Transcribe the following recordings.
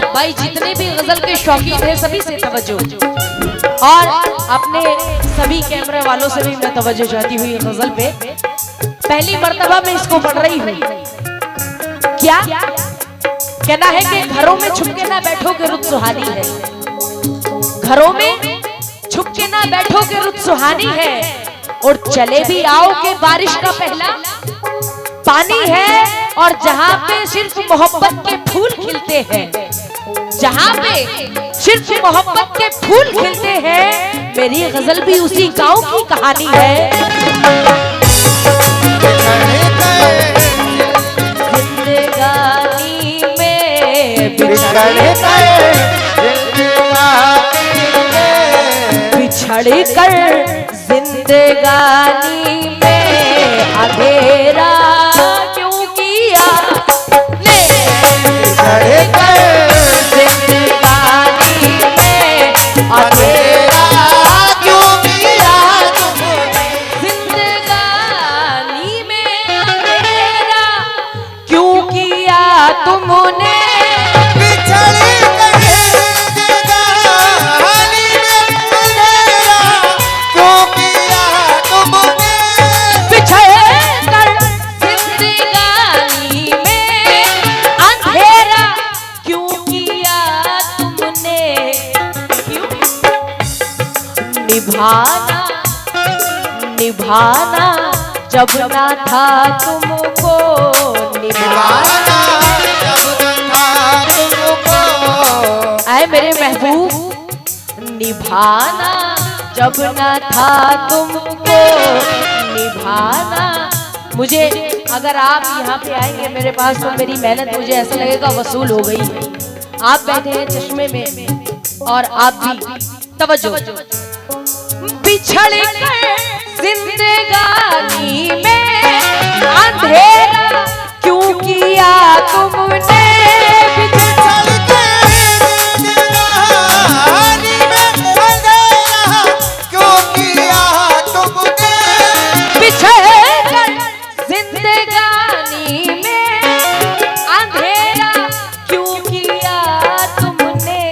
भाई जितने भी गजल के शौकीन हैं सभी से तवज्जो, और अपने सभी कैमरे वालों से भी मैं तवज्जो चाहती हुई गजल पे। पहली मर्तबा मैं इसको पढ़ रही हूँ। क्या कहना है कि घरों में छुप के ना बैठो के रुत सुहानी है, घरों में छुप के ना बैठो के रुत सुहानी है, और चले भी आओ के बारिश का पहला पानी है, और जहाँ पे सिर्फ मोहब्बत के फूल खिलते हैं, जहाँ पे सिर्फ मोहब्बत के फूल खिलते हैं, मेरी गजल भी उसी गांव की कहानी है। जिंदगानी में बिछड़ कर जिंदगानी में अंधेरा क्यों किया ने, बिछड़ कर जिंदगानी में अंधेरा क्यों किया तुमने, जिंदगानी में अंधेरा क्यों किया तुमने, निभाना निभाना जब ना था तुमको, निभाना जब ना था तुमको, आए मेरे महबूब, निभाना जब ना था तुमको, निभाना। मुझे अगर आप यहाँ पे आएंगे मेरे पास तो मेरी मेहनत मुझे ऐसा लगेगा वसूल हो गई है। आप बैठे हैं चश्मे में और आप भी तवज्जो। बिछड़ कर जिंदगानी में अंधेरा क्यों किया तुमने, बिछड़ कर जिंदगानी में अंधेरा क्यों किया तुमने, बिछड़ कर जिंदगानी में अंधेरा क्यों किया तुमने,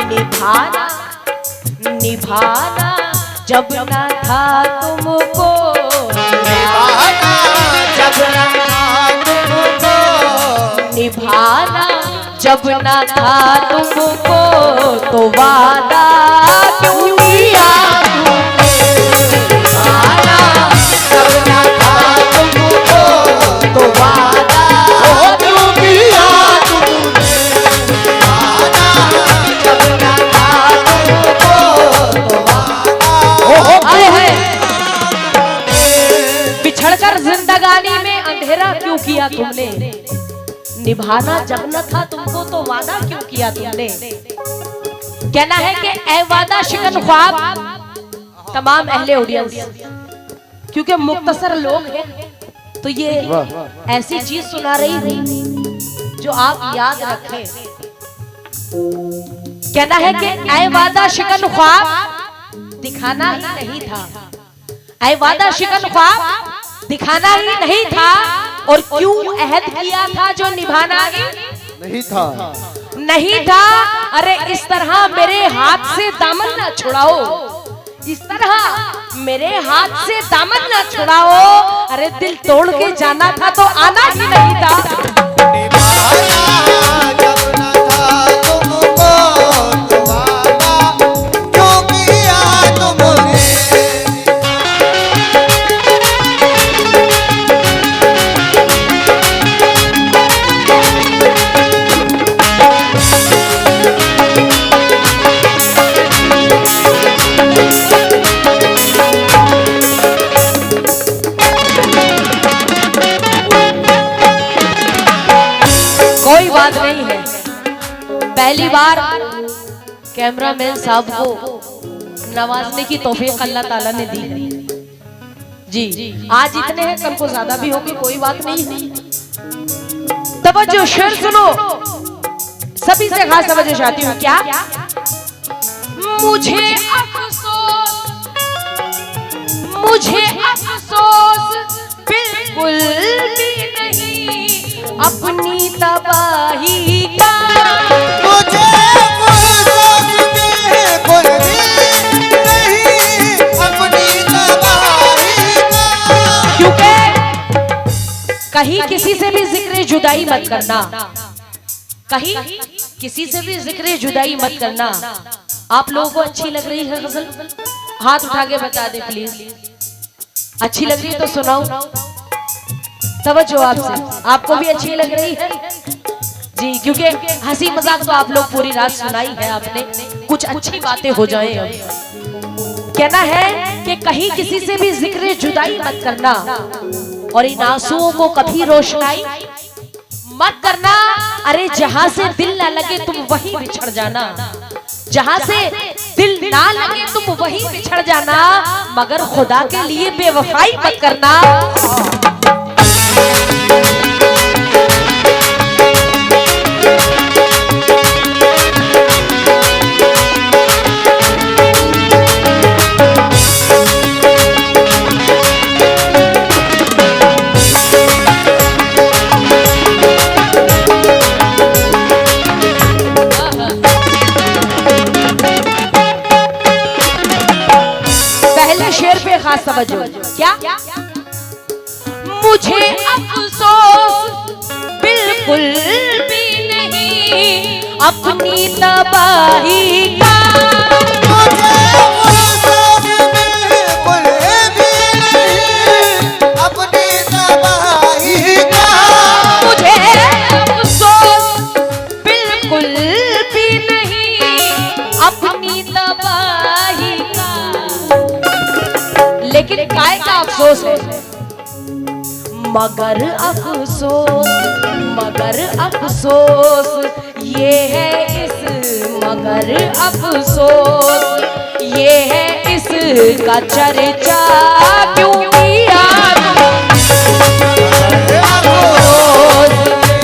निभाना निभाना जब ना था तुमको, निभाना जब ना था तुमको, निभाना जब ना था तुमको, तो वादा क्यों किया तुमने, निभाना जब ना था तुमको, तो वादा क्यों किया तुमने, निभाना जब ना था तुमको, बिछड़कर जिंदगानी में अंधेरा क्यों किया तुमने, निभाना जब न था तुमको तो वादा क्यों किया तुमने। कहना है कि ऐ वादा शिकन ख्वाब तमाम अहले ऑडियंस, क्योंकि मुख्तसर लोग हैं तो ये ऐसी चीज सुना रही थी जो आप याद रखें। कहना है कि ऐ वादा शिकन ख्वाब दिखाना ही नहीं था, ऐ वादा शिकन ख्वाब दिखाना ही नहीं था, और क्यों अहद किया था जो निभाना ही नहीं था, नहीं था। अरे इस तरह मेरे हाथ से दामन ना छुड़ाओ, इस तरह मेरे हाथ से दामन ना छुड़ाओ, अरे दिल तोड़ के जाना था तो आना ही नहीं था। कोई बात नहीं है, पहली बार कैमरामैन साहब को नवाजने की तौफीक अल्लाह ताला ने दी जी। आज इतने हैं, कल को ज्यादा भी होंगे, कोई बात नहीं है। तवज्जो, शेर सुनो, सभी से खास तवज्जो चाहती हूँ। क्या मुझे अफसोस बिल्कुल भी नहीं अपनी तबाही कहीं किसी से भी जिक्र जुदाई मत करना, कहीं किसी से भी जिक्र जुदाई मत करना। आप लोगों को अच्छी लग रही है गजल? हाथ उठा के बता दे प्लीज। अच्छी लग रही है तो सुनाओ, तवज्जो आपसे। आपको भी अच्छी लग रही है जी, क्योंकि हंसी मजाक तो आप लोग पूरी रात सुनाई है आपने, कुछ अच्छी बातें हो जाए। कहना है कि कहीं किसी से भी जिक्र जुदाई मत करना और इन आंसुओं को कभी रोशनाई मत करना। अरे जहां से दिल ना लगे तुम वहीं बिछड़ जाना, जहां से दिल ना लगे तुम वहीं बिछड़ जाना, मगर खुदा के लिए बेवफाई मत करना। शेर पे खास तवज्जो। क्या? मुझे अफसोस बिल्कुल भी नहीं अपनी तबाही का, मुझे अफसोस बिल्कुल भी नहीं अपनी तबाही का, मुझे अफसोस बिल्कुल भी नहीं अपनी तबाही का। लेकिन काय का अफसोस है? मगर अफसोस ये है इस, मगर अफसोस ये है इसका चर्चा क्यों किया, अफसोस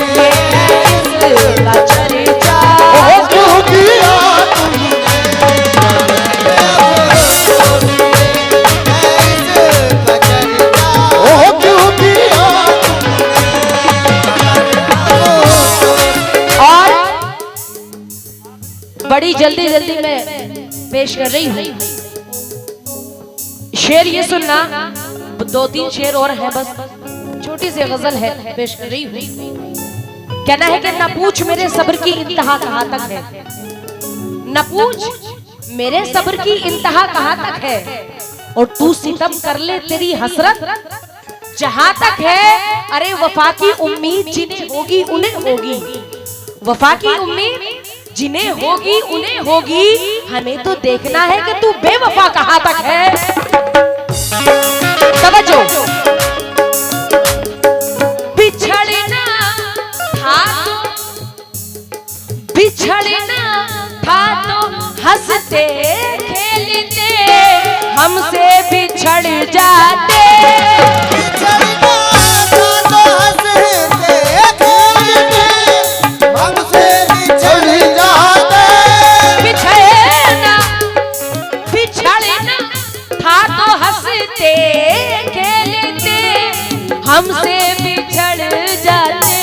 ये है इसका चर्चा क्यों किया। बड़ी जल्दी जल्दी मैं पेश कर रही हूँ शेर, ये सुनना। 2-3 शेर और है, बस छोटी सी गजल है, पेश कर रही हूँ। कहना है कि न पूछ मेरे सब्र की इंतहा कहाँ तक है, न पूछ मेरे सब्र की इंतहा कहाँ तक है, और तू सितम कर ले तेरी हसरत जहां तक है। अरे वफा की उम्मीद जिन्हें होगी उन्हें होगी, वफा की उम्मीद जिन्हें होगी उन्हें होगी, हमें तो देखना है कि तू बेवफा कहां तक है। तवज्जो। बिछड़ना था तो हंसते खेलते हमसे बिछड़ जाते, हमसे बिछड़ जाते।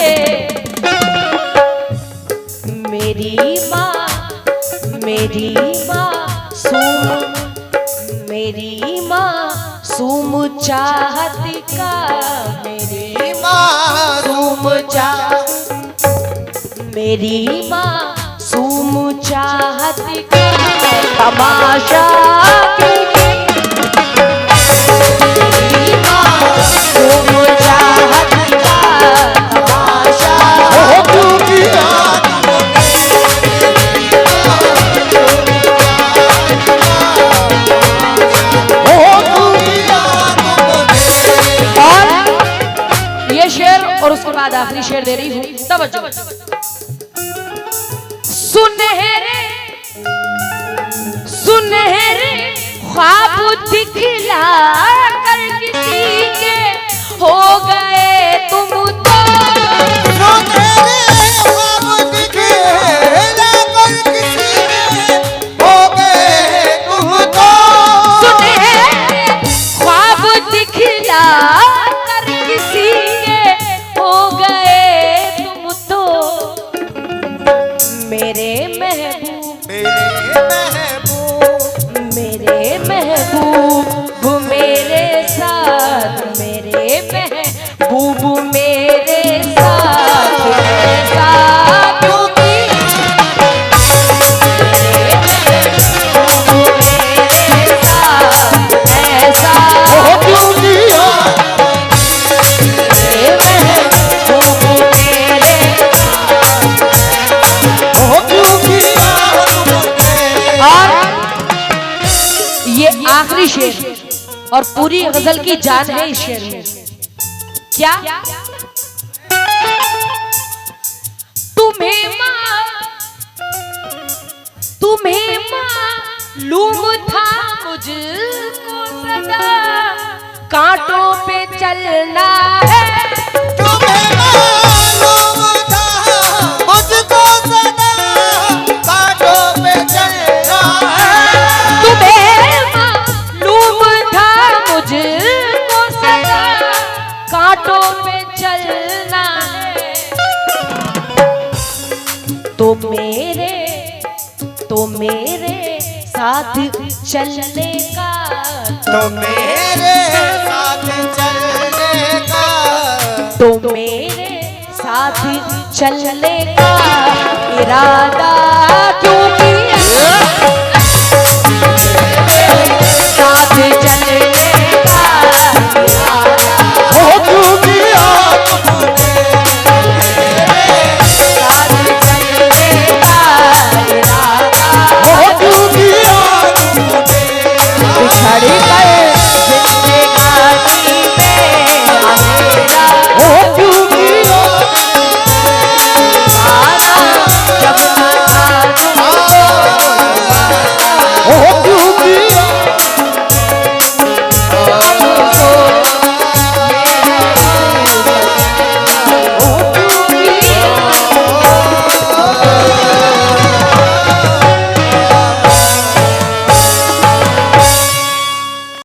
मेरी मासूम चाहत का, मेरी मासूम चाहत का तमाशा और उसके बाद आखिरी शेर दे रही हूँ। तवज्जो। सुनहरे ख्वाब दिखला कर किसी के हो गए तुम तो, सुनहरे ख्वाब दिखला कर किसी के हो गए तुम तो, सुनहरे ख्वाब दिखला कर किसी के हो गए तुम तो, मेरे महबूब मेरे साथ, मेरे महबूब मेरे आखिरी शेर और पूरी गजल की जान है इस शेर में। क्या तुम्हें मालूम था मुझको सदा कांटों पे चलना है। तुम्हें मालूम था मुझको सदा कांटों पे चलना है। तुम्हें मालूम था मुझको सदा कांटों पे चलना है। तो मेरे साथ चलने का, तो मेरे साथ चलने का, तो मेरे साथ चलने का इरादा